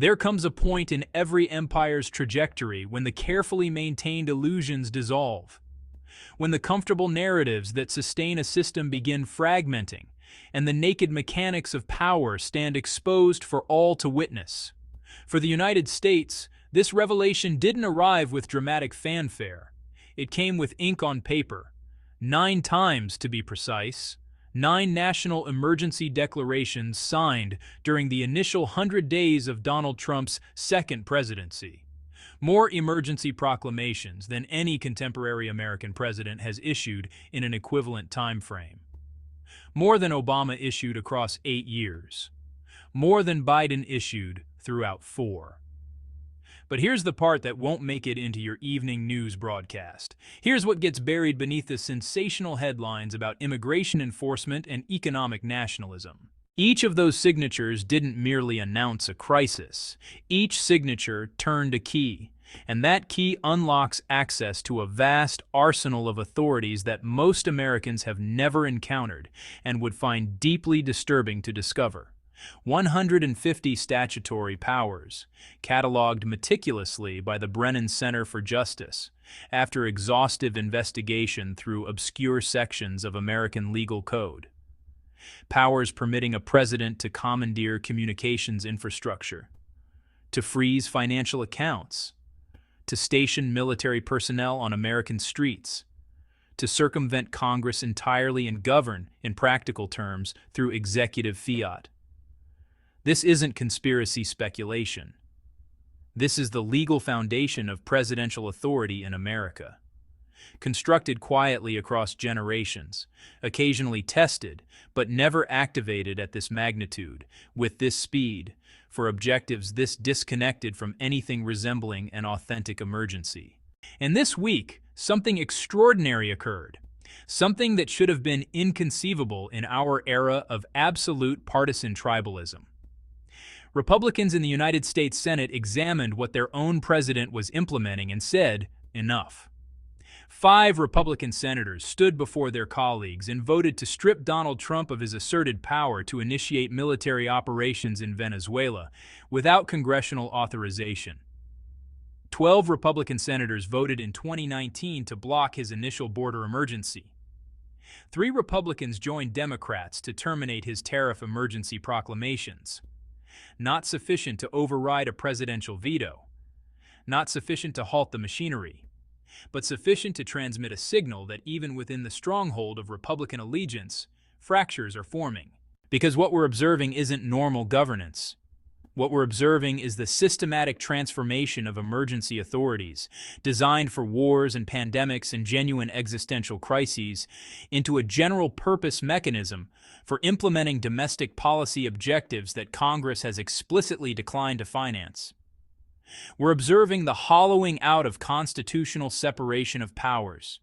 There comes a point in every empire's trajectory when the carefully maintained illusions dissolve, when the comfortable narratives that sustain a system begin fragmenting, and the naked mechanics of power stand exposed for all to witness. For the United States, this revelation didn't arrive with dramatic fanfare. It came with ink on paper, 9 times to be precise. 9 national emergency declarations signed during the initial 100 days of Donald Trump's second presidency. More emergency proclamations than any contemporary American president has issued in an equivalent time frame. More than Obama issued across 8 years. More than Biden issued throughout 4. But here's the part that won't make it into your evening news broadcast. Here's what gets buried beneath the sensational headlines about immigration enforcement and economic nationalism. Each of those signatures didn't merely announce a crisis. Each signature turned a key, and that key unlocks access to a vast arsenal of authorities that most Americans have never encountered and would find deeply disturbing to discover. 150 statutory powers, cataloged meticulously by the Brennan Center for Justice, after exhaustive investigation through obscure sections of American legal code. Powers permitting a president to commandeer communications infrastructure, to freeze financial accounts, to station military personnel on American streets, to circumvent Congress entirely and govern, in practical terms, through executive fiat. This isn't conspiracy speculation. This is the legal foundation of presidential authority in America. Constructed quietly across generations, occasionally tested, but never activated at this magnitude, with this speed, for objectives this disconnected from anything resembling an authentic emergency. And this week, something extraordinary occurred. Something that should have been inconceivable in our era of absolute partisan tribalism. Republicans in the United States Senate examined what their own president was implementing and said, enough. 5 Republican senators stood before their colleagues and voted to strip Donald Trump of his asserted power to initiate military operations in Venezuela without congressional authorization. 12 Republican senators voted in 2019 to block his initial border emergency. 3 Republicans joined Democrats to terminate his tariff emergency proclamations. Not sufficient to override a presidential veto. Not sufficient to halt the machinery, but sufficient to transmit a signal that even within the stronghold of Republican allegiance, fractures are forming. Because what we're observing isn't normal governance. What we're observing is the systematic transformation of emergency authorities, designed for wars and pandemics and genuine existential crises, into a general-purpose mechanism for implementing domestic policy objectives that Congress has explicitly declined to finance. We're observing the hollowing out of constitutional separation of powers.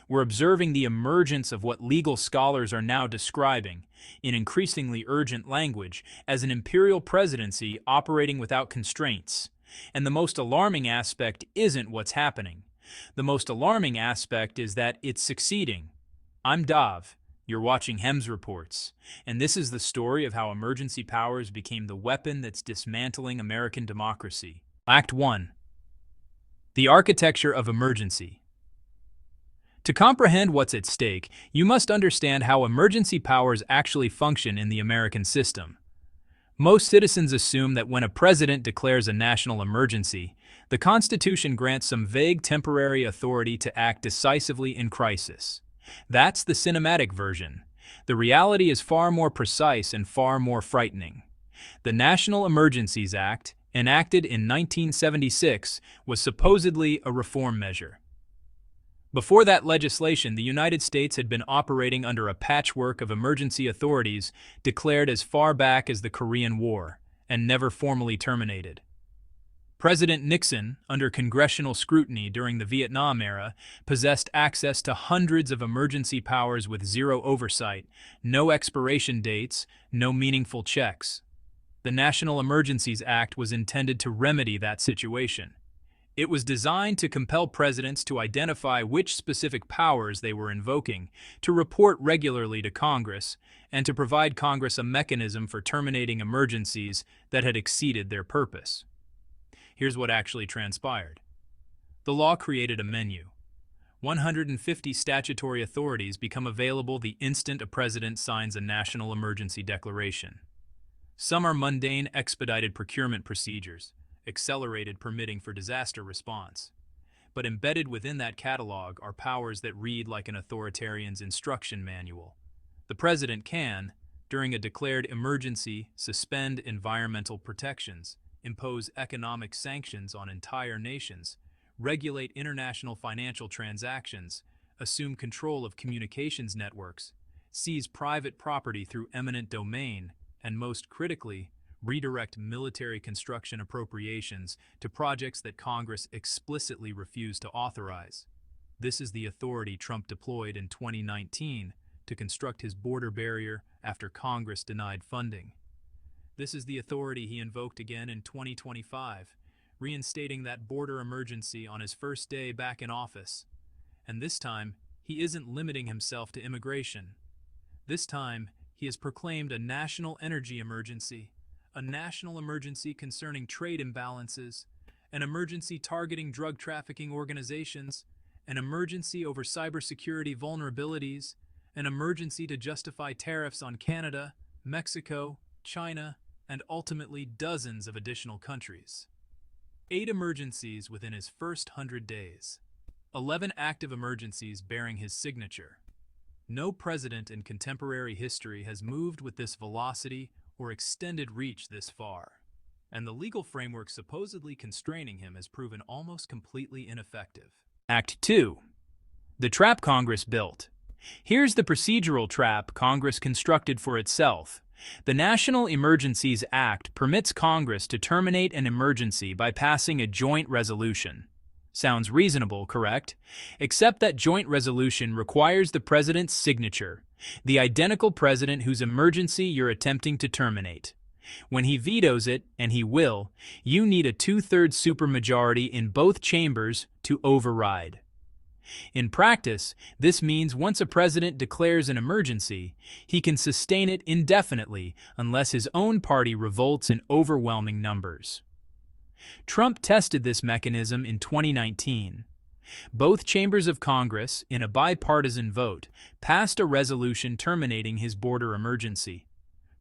We're observing the emergence of what legal scholars are now describing, in increasingly urgent language, as an imperial presidency operating without constraints. And the most alarming aspect isn't what's happening. The most alarming aspect is that it's succeeding. I'm Dav. You're watching Hems Reports, and this is the story of how emergency powers became the weapon that's dismantling American democracy. Act 1. The Architecture of Emergency. To comprehend what's at stake, you must understand how emergency powers actually function in the American system. Most citizens assume that when a president declares a national emergency, the Constitution grants some vague temporary authority to act decisively in crisis. That's the cinematic version. The reality is far more precise and far more frightening. The National Emergencies Act, enacted in 1976, was supposedly a reform measure. Before that legislation, the United States had been operating under a patchwork of emergency authorities declared as far back as the Korean War, and never formally terminated. President Nixon, under congressional scrutiny during the Vietnam era, possessed access to hundreds of emergency powers with zero oversight, no expiration dates, no meaningful checks. The National Emergencies Act was intended to remedy that situation. It was designed to compel presidents to identify which specific powers they were invoking, to report regularly to Congress, and to provide Congress a mechanism for terminating emergencies that had exceeded their purpose. Here's what actually transpired. The law created a menu. 150 statutory authorities become available the instant a president signs a national emergency declaration. Some are mundane, expedited procurement procedures, accelerated permitting for disaster response. But embedded within that catalog are powers that read like an authoritarian's instruction manual. The president can, during a declared emergency, suspend environmental protections, impose economic sanctions on entire nations, regulate international financial transactions, assume control of communications networks, seize private property through eminent domain, and most critically, redirect military construction appropriations to projects that Congress explicitly refused to authorize. This is the authority Trump deployed in 2019 to construct his border barrier after Congress denied funding. This is the authority he invoked again in 2025, reinstating that border emergency on his first day back in office. And this time, he isn't limiting himself to immigration. This time, he has proclaimed a national energy emergency, a national emergency concerning trade imbalances, an emergency targeting drug trafficking organizations, an emergency over cybersecurity vulnerabilities, an emergency to justify tariffs on Canada, Mexico, China, and ultimately dozens of additional countries. 8 emergencies within his first 100 days. 11 active emergencies bearing his signature. No president in contemporary history has moved with this velocity or extended reach this far, and the legal framework supposedly constraining him has proven almost completely ineffective. Act 2. The trap Congress built. Here's the procedural trap Congress constructed for itself. The National Emergencies Act permits Congress to terminate an emergency by passing a joint resolution. Sounds reasonable, correct? Except that joint resolution requires the president's signature, the identical president whose emergency you're attempting to terminate. When he vetoes it, and he will, you need a 2/3 supermajority in both chambers to override. In practice, this means once a president declares an emergency, he can sustain it indefinitely unless his own party revolts in overwhelming numbers. Trump tested this mechanism in 2019. Both chambers of Congress, in a bipartisan vote, passed a resolution terminating his border emergency.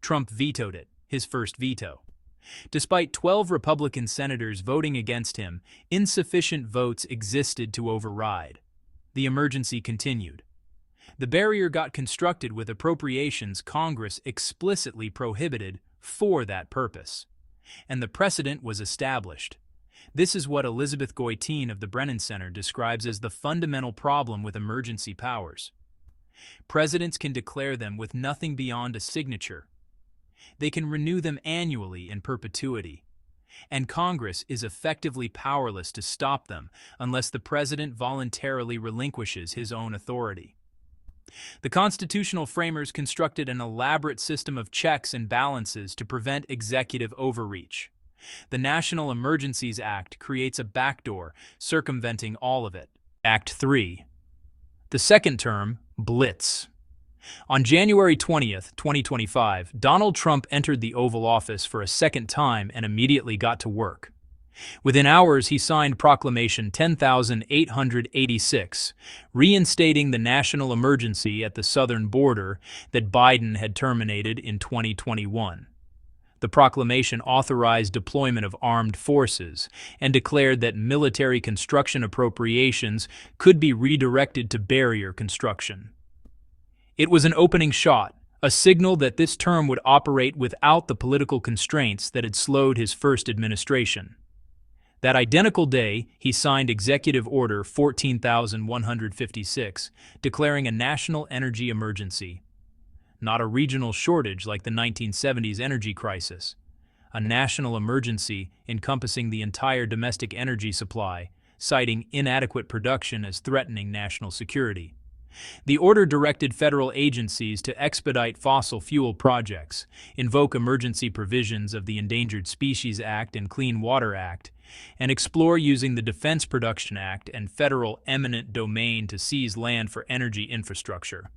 Trump vetoed it, his first veto. Despite 12 Republican senators voting against him, insufficient votes existed to override. The emergency continued. The barrier got constructed with appropriations Congress explicitly prohibited for that purpose. And the precedent was established. This is what Elizabeth Goitein of the Brennan Center describes as the fundamental problem with emergency powers. Presidents can declare them with nothing beyond a signature. They can renew them annually in perpetuity. And Congress is effectively powerless to stop them unless the president voluntarily relinquishes his own authority. The constitutional framers constructed an elaborate system of checks and balances to prevent executive overreach. The National Emergencies Act creates a backdoor, circumventing all of it. Act 3. The second term, BLITZ. On January 20th, 2025, Donald Trump entered the Oval Office for a second time and immediately got to work. Within hours, he signed Proclamation 10,886, reinstating the national emergency at the southern border that Biden had terminated in 2021. The proclamation authorized deployment of armed forces and declared that military construction appropriations could be redirected to barrier construction. It was an opening shot, a signal that this term would operate without the political constraints that had slowed his first administration. That identical day, he signed Executive Order 14,156, declaring a national energy emergency. Not a regional shortage like the 1970s energy crisis. A national emergency encompassing the entire domestic energy supply, citing inadequate production as threatening national security. The order directed federal agencies to expedite fossil fuel projects, invoke emergency provisions of the Endangered Species Act and Clean Water Act, and explore using the Defense Production Act and federal eminent domain to seize land for energy infrastructure.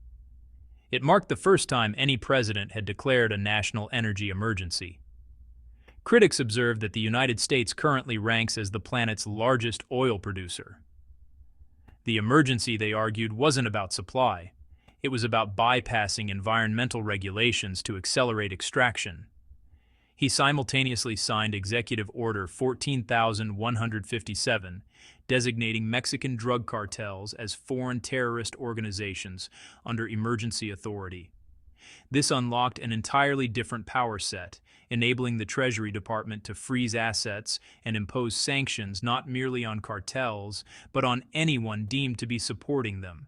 It marked the first time any president had declared a national energy emergency. Critics observed that the United States currently ranks as the planet's largest oil producer. The emergency, they argued, wasn't about supply. It was about bypassing environmental regulations to accelerate extraction. He simultaneously signed Executive Order 14,157, designating Mexican drug cartels as foreign terrorist organizations under emergency authority. This unlocked an entirely different power set, enabling the Treasury Department to freeze assets and impose sanctions not merely on cartels, but on anyone deemed to be supporting them,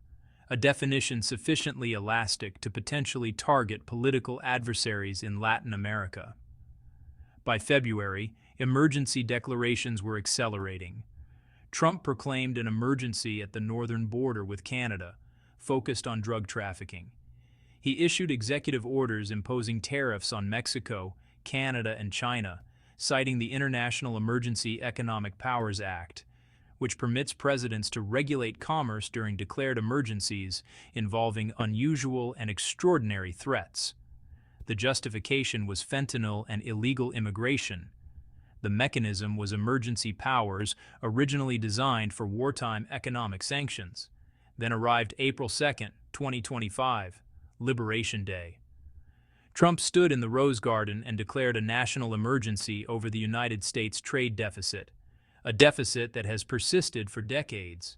a definition sufficiently elastic to potentially target political adversaries in Latin America. By February, emergency declarations were accelerating. Trump proclaimed an emergency at the northern border with Canada, focused on drug trafficking. He issued executive orders imposing tariffs on Mexico, Canada, and China, citing the International Emergency Economic Powers Act, which permits presidents to regulate commerce during declared emergencies involving unusual and extraordinary threats. The justification was fentanyl and illegal immigration. The mechanism was emergency powers originally designed for wartime economic sanctions. Then arrived April 2, 2025, Liberation Day. Trump stood in the Rose Garden and declared a national emergency over the United States trade deficit, a deficit that has persisted for decades.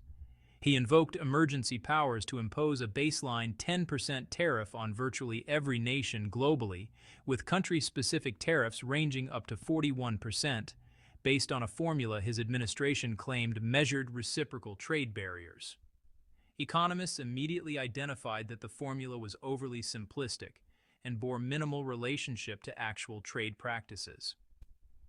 He invoked emergency powers to impose a baseline 10% tariff on virtually every nation globally, with country-specific tariffs ranging up to 41%, based on a formula his administration claimed measured reciprocal trade barriers. Economists immediately identified that the formula was overly simplistic and bore minimal relationship to actual trade practices.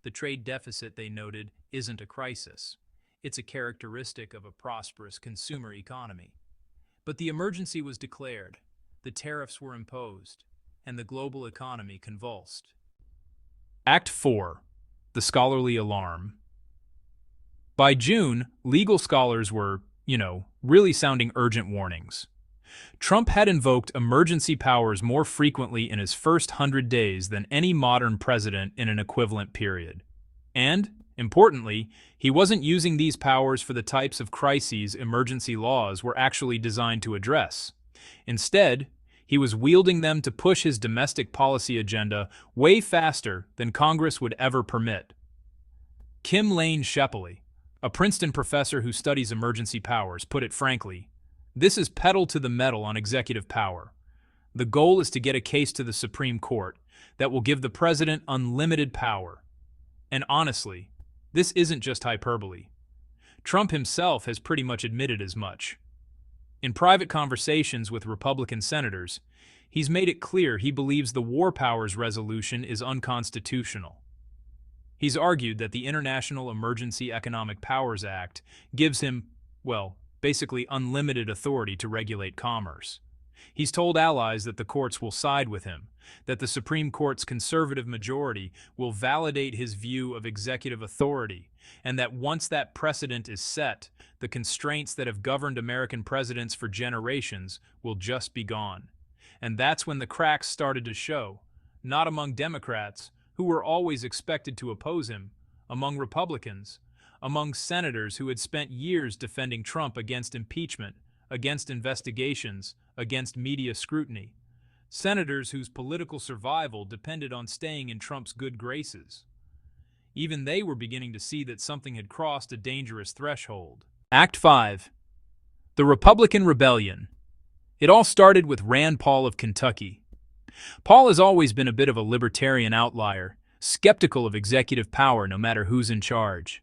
The trade deficit, they noted, isn't a crisis. It's a characteristic of a prosperous consumer economy. But the emergency was declared, the tariffs were imposed, and the global economy convulsed. Act 4. The Scholarly Alarm. By June, legal scholars were, really sounding urgent warnings. Trump had invoked emergency powers more frequently in his first 100 days than any modern president in an equivalent period. And, importantly, he wasn't using these powers for the types of crises emergency laws were actually designed to address. Instead, he was wielding them to push his domestic policy agenda way faster than Congress would ever permit. Kim Lane Shepley, a Princeton professor who studies emergency powers, put it frankly, this is pedal to the metal on executive power. The goal is to get a case to the Supreme Court that will give the president unlimited power. And honestly, this isn't just hyperbole. Trump himself has pretty much admitted as much. In private conversations with Republican senators, he's made it clear he believes the War Powers Resolution is unconstitutional. He's argued that the International Emergency Economic Powers Act gives him, basically unlimited authority to regulate commerce. He's told allies that the courts will side with him, that the Supreme Court's conservative majority will validate his view of executive authority, and that once that precedent is set, the constraints that have governed American presidents for generations will just be gone. And that's when the cracks started to show, not among Democrats, who were always expected to oppose him, among Republicans, among senators who had spent years defending Trump against impeachment, against investigations, against media scrutiny. Senators whose political survival depended on staying in Trump's good graces. Even they were beginning to see that something had crossed a dangerous threshold. Act 5. The Republican Rebellion. It all started with Rand Paul of Kentucky. Paul has always been a bit of a libertarian outlier, skeptical of executive power no matter who's in charge.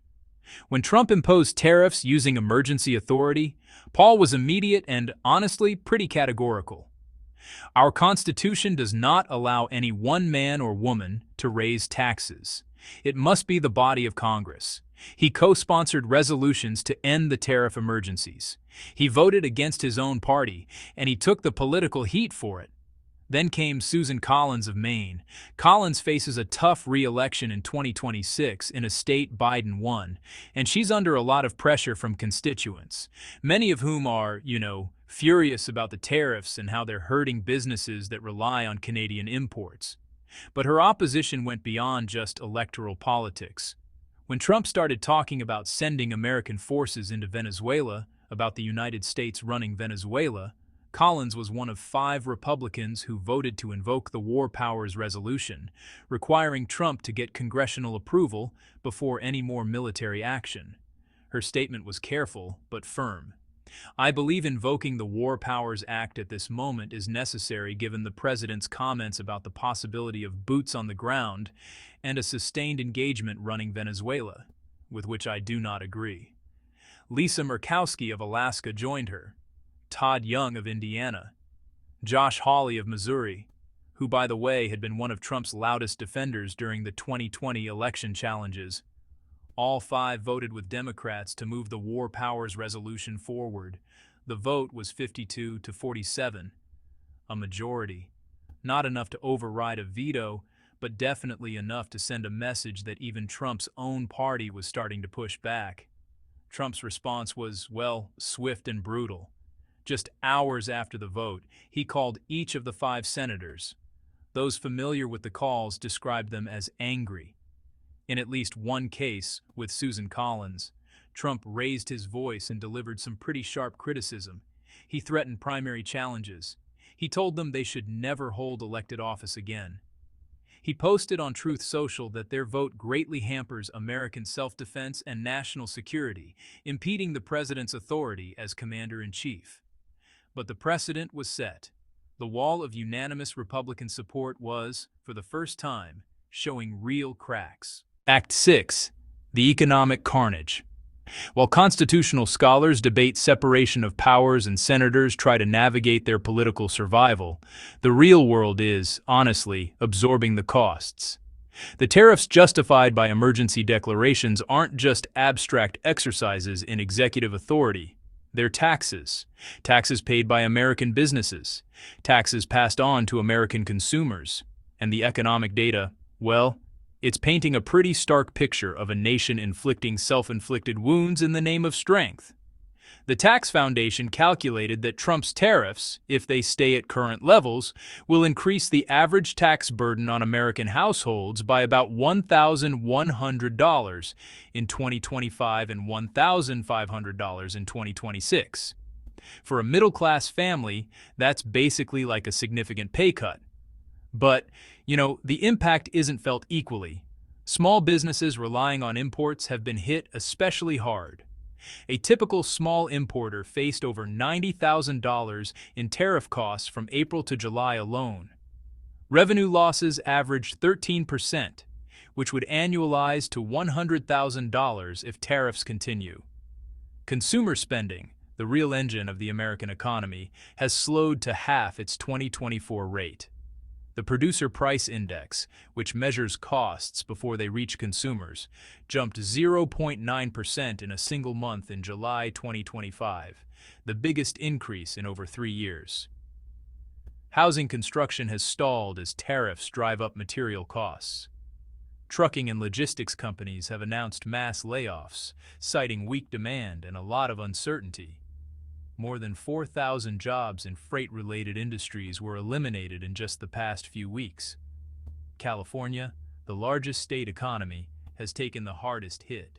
When Trump imposed tariffs using emergency authority, Paul was immediate and, honestly, pretty categorical. Our Constitution does not allow any one man or woman to raise taxes. It must be the body of Congress. He co-sponsored resolutions to end the tariff emergencies. He voted against his own party, and he took the political heat for it. Then came Susan Collins of Maine. Collins faces a tough re-election in 2026 in a state Biden won, and she's under a lot of pressure from constituents, many of whom are, furious about the tariffs and how they're hurting businesses that rely on Canadian imports. But her opposition went beyond just electoral politics. When Trump started talking about sending American forces into Venezuela, about the United States running Venezuela, Collins was one of 5 Republicans who voted to invoke the War Powers Resolution, requiring Trump to get congressional approval before any more military action. Her statement was careful but firm. I believe invoking the War Powers Act at this moment is necessary given the president's comments about the possibility of boots on the ground and a sustained engagement running Venezuela, with which I do not agree. Lisa Murkowski of Alaska joined her. Todd Young of Indiana, Josh Hawley of Missouri, who, by the way, had been one of Trump's loudest defenders during the 2020 election challenges. All 5 voted with Democrats to move the War Powers Resolution forward. The vote was 52 to 47, a majority. Not enough to override a veto, but definitely enough to send a message that even Trump's own party was starting to push back. Trump's response was, swift and brutal. Just hours after the vote, he called each of the 5 senators. Those familiar with the calls described them as angry. In at least one case, with Susan Collins, Trump raised his voice and delivered some pretty sharp criticism. He threatened primary challenges. He told them they should never hold elected office again. He posted on Truth Social that their vote greatly hampers American self-defense and national security, impeding the president's authority as commander-in-chief. But the precedent was set. The wall of unanimous Republican support was, for the first time, showing real cracks. Act 6. The Economic Carnage. While constitutional scholars debate separation of powers and senators try to navigate their political survival, the real world is, honestly, absorbing the costs. The tariffs justified by emergency declarations aren't just abstract exercises in executive authority. They're taxes. Taxes paid by American businesses. Taxes passed on to American consumers. And the economic data, it's painting a pretty stark picture of a nation inflicting self-inflicted wounds in the name of strength. The Tax Foundation calculated that Trump's tariffs, if they stay at current levels, will increase the average tax burden on American households by about $1,100 in 2025 and $1,500 in 2026. For a middle-class family, that's basically like a significant pay cut. But, the impact isn't felt equally. Small businesses relying on imports have been hit especially hard. A typical small importer faced over $90,000 in tariff costs from April to July alone. Revenue losses averaged 13%, which would annualize to $100,000 if tariffs continue. Consumer spending, the real engine of the American economy, has slowed to half its 2024 rate. The Producer Price Index, which measures costs before they reach consumers, jumped 0.9% in a single month in July 2025, the biggest increase in over 3 years. Housing construction has stalled as tariffs drive up material costs. Trucking and logistics companies have announced mass layoffs, citing weak demand and a lot of uncertainty. More than 4,000 jobs in freight-related industries were eliminated in just the past few weeks. California, the largest state economy, has taken the hardest hit.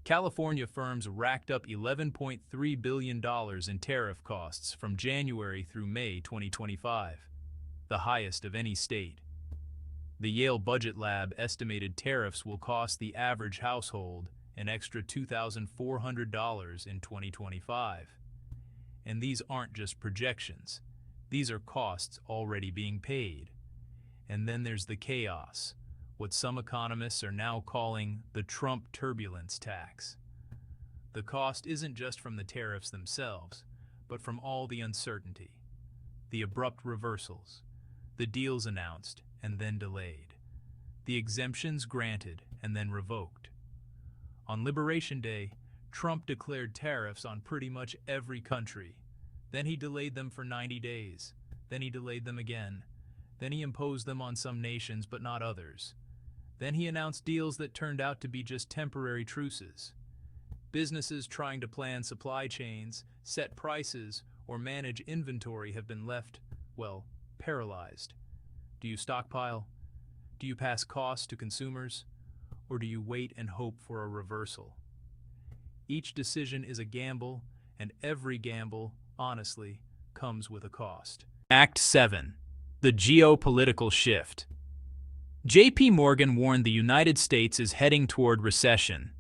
California firms racked up $11.3 billion in tariff costs from January through May 2025, the highest of any state. The Yale Budget Lab estimated tariffs will cost the average household an extra $2,400 in 2025. And these aren't just projections. These are costs already being paid. And then there's the chaos, what some economists are now calling the Trump turbulence tax. The cost isn't just from the tariffs themselves, but from all the uncertainty, the abrupt reversals, the deals announced and then delayed, the exemptions granted and then revoked. On Liberation Day, Trump declared tariffs on pretty much every country. Then he delayed them for 90 days. Then he delayed them again. Then he imposed them on some nations but not others. Then he announced deals that turned out to be just temporary truces. Businesses trying to plan supply chains, set prices, or manage inventory have been left, well, paralyzed. Do you stockpile? Do you pass costs to consumers? Or do you wait and hope for a reversal? Each decision is a gamble, and every gamble, honestly, comes with a cost. Act 7. The Geopolitical Shift. J.P. Morgan warned the United States is heading toward recession.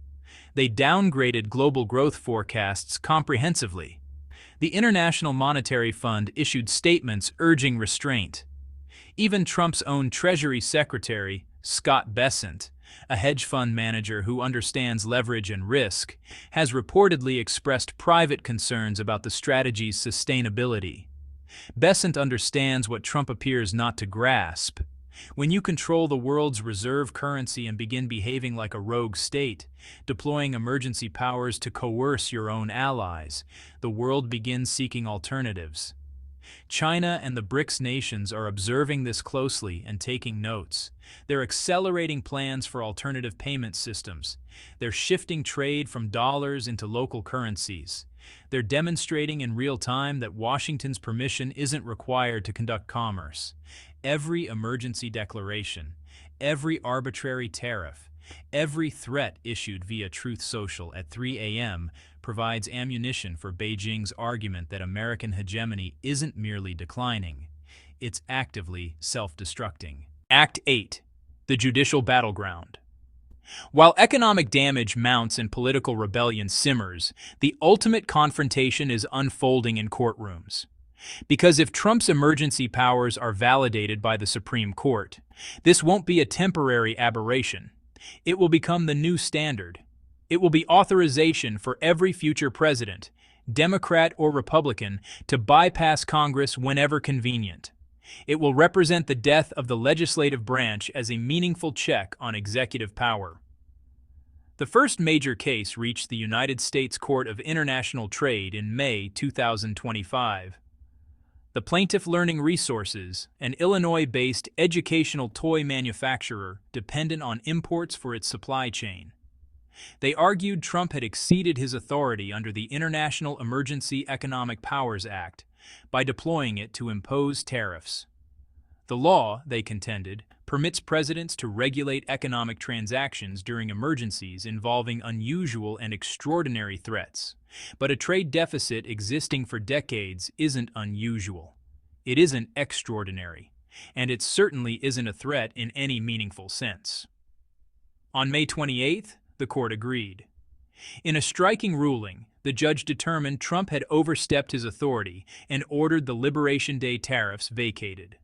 They downgraded global growth forecasts comprehensively. The International Monetary Fund issued statements urging restraint. Even Trump's own Treasury Secretary, Scott Bessent, a hedge fund manager who understands leverage and risk, has reportedly expressed private concerns about the strategy's sustainability. Bessent understands what Trump appears not to grasp. When you control the world's reserve currency and begin behaving like a rogue state, deploying emergency powers to coerce your own allies, the world begins seeking alternatives. China and the BRICS nations are observing this closely and taking notes. They're accelerating plans for alternative payment systems. They're shifting trade from dollars into local currencies. They're demonstrating in real time that Washington's permission isn't required to conduct commerce. Every emergency declaration, every arbitrary tariff, every threat issued via Truth Social at 3 a.m. provides ammunition for Beijing's argument that American hegemony isn't merely declining, it's actively self-destructing. Act 8. The Judicial Battleground. While economic damage mounts and political rebellion simmers, the ultimate confrontation is unfolding in courtrooms. Because if Trump's emergency powers are validated by the Supreme Court, this won't be a temporary aberration. It will become the new standard. It will be authorization for every future president, Democrat or Republican, to bypass Congress whenever convenient. It will represent the death of the legislative branch as a meaningful check on executive power. The first major case reached the United States Court of International Trade in May 2025. The plaintiff, Learning Resources, an Illinois-based educational toy manufacturer dependent on imports for its supply chain. They argued Trump had exceeded his authority under the International Emergency Economic Powers Act by deploying it to impose tariffs. The law, they contended, permits presidents to regulate economic transactions during emergencies involving unusual and extraordinary threats. But a trade deficit existing for decades isn't unusual. It isn't extraordinary, and it certainly isn't a threat in any meaningful sense. On May 28th, the court agreed. In a striking ruling, the judge determined Trump had overstepped his authority and ordered the Liberation Day tariffs vacated.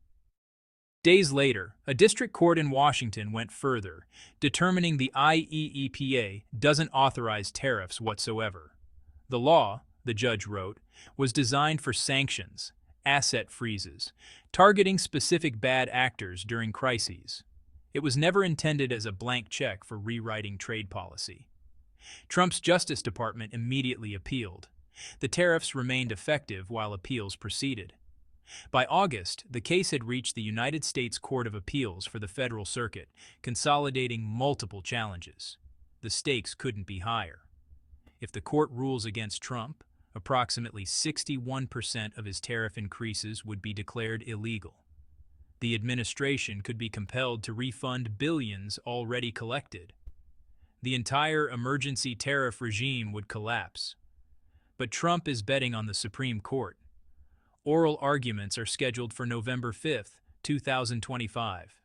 Days later, a district court in Washington went further, determining the IEEPA doesn't authorize tariffs whatsoever. The law, the judge wrote, was designed for sanctions, asset freezes, targeting specific bad actors during crises. It was never intended as a blank check for rewriting trade policy. Trump's Justice Department immediately appealed. The tariffs remained effective while appeals proceeded. By August, the case had reached the United States Court of Appeals for the Federal Circuit, consolidating multiple challenges. The stakes couldn't be higher. If the court rules against Trump, approximately 61% of his tariff increases would be declared illegal. The administration could be compelled to refund billions already collected. The entire emergency tariff regime would collapse. But Trump is betting on the Supreme Court. Oral arguments are scheduled for November 5, 2025.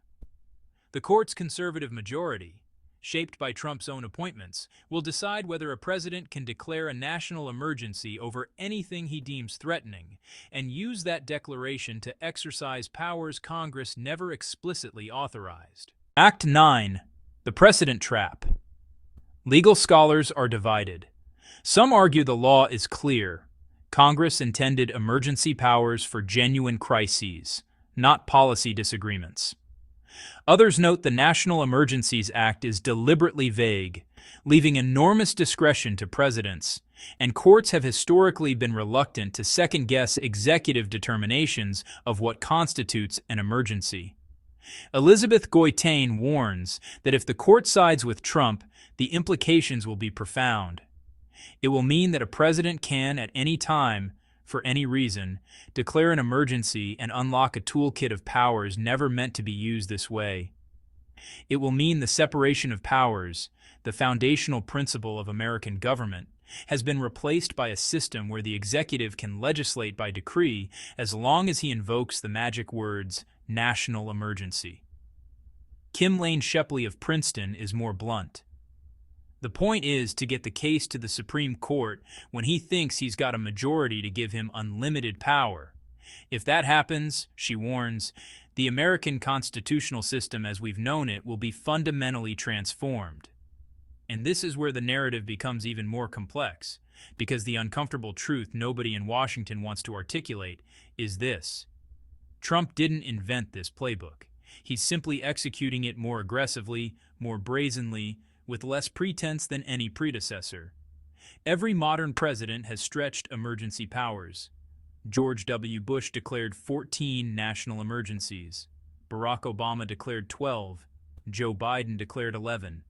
The court's conservative majority, shaped by Trump's own appointments, will decide whether a president can declare a national emergency over anything he deems threatening and use that declaration to exercise powers Congress never explicitly authorized. Act 9. The Precedent Trap. Legal scholars are divided. Some argue the law is clear. Congress intended emergency powers for genuine crises, not policy disagreements. Others note the National Emergencies Act is deliberately vague, leaving enormous discretion to presidents, and courts have historically been reluctant to second-guess executive determinations of what constitutes an emergency. Elizabeth Goitain warns that if the court sides with Trump, the implications will be profound. It will mean that a president can, at any time, for any reason, declare an emergency and unlock a toolkit of powers never meant to be used this way. It will mean the separation of powers, the foundational principle of American government, has been replaced by a system where the executive can legislate by decree as long as he invokes the magic words, national emergency. Kim Lane Shepley of Princeton is more blunt. The point is to get the case to the Supreme Court when he thinks he's got a majority to give him unlimited power. If that happens, she warns, the American constitutional system as we've known it will be fundamentally transformed. And this is where the narrative becomes even more complex, because the uncomfortable truth nobody in Washington wants to articulate is this. Trump didn't invent this playbook. He's simply executing it more aggressively, more brazenly, with less pretense than any predecessor. Every modern president has stretched emergency powers. George W. Bush declared 14 national emergencies. Barack Obama declared 12. Joe Biden declared 11.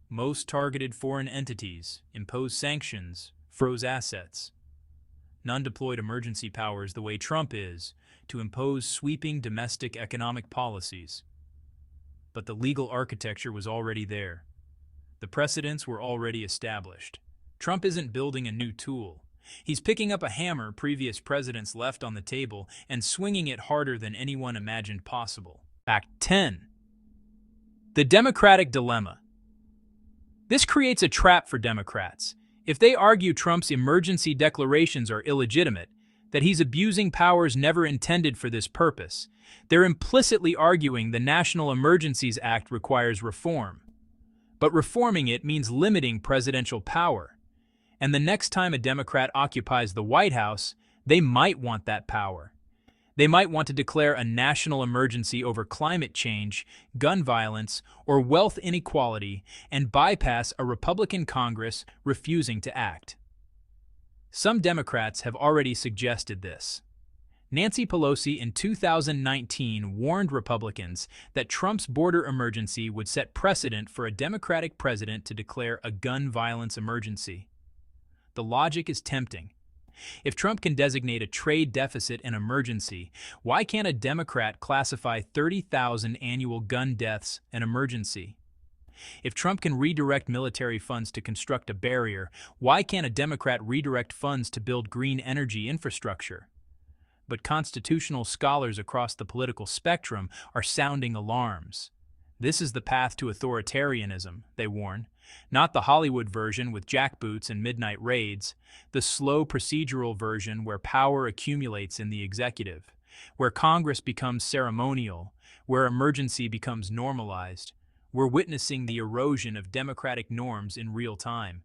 Most targeted foreign entities, imposed sanctions, froze assets. None deployed emergency powers the way Trump is, to impose sweeping domestic economic policies. But the legal architecture was already there. The precedents were already established. Trump isn't building a new tool. He's picking up a hammer previous presidents left on the table and swinging it harder than anyone imagined possible. Act 10. The Democratic Dilemma. This creates a trap for Democrats. If they argue Trump's emergency declarations are illegitimate, that he's abusing powers never intended for this purpose, they're implicitly arguing the National Emergencies Act requires reform. But reforming it means limiting presidential power. And the next time a Democrat occupies the White House, they might want that power. They might want to declare a national emergency over climate change, gun violence, or wealth inequality and bypass a Republican Congress refusing to act. Some Democrats have already suggested this. Nancy Pelosi in 2019 warned Republicans that Trump's border emergency would set precedent for a Democratic president to declare a gun violence emergency. The logic is tempting. If Trump can designate a trade deficit an emergency, why can't a Democrat classify 30,000 annual gun deaths an emergency? If Trump can redirect military funds to construct a barrier, why can't a Democrat redirect funds to build green energy infrastructure? But constitutional scholars across the political spectrum are sounding alarms. This is the path to authoritarianism, they warn. Not the Hollywood version with jackboots and midnight raids, the slow procedural version where power accumulates in the executive, where Congress becomes ceremonial, where emergency becomes normalized. We're witnessing the erosion of democratic norms in real time.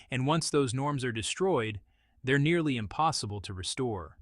And once those norms are destroyed, they're nearly impossible to restore.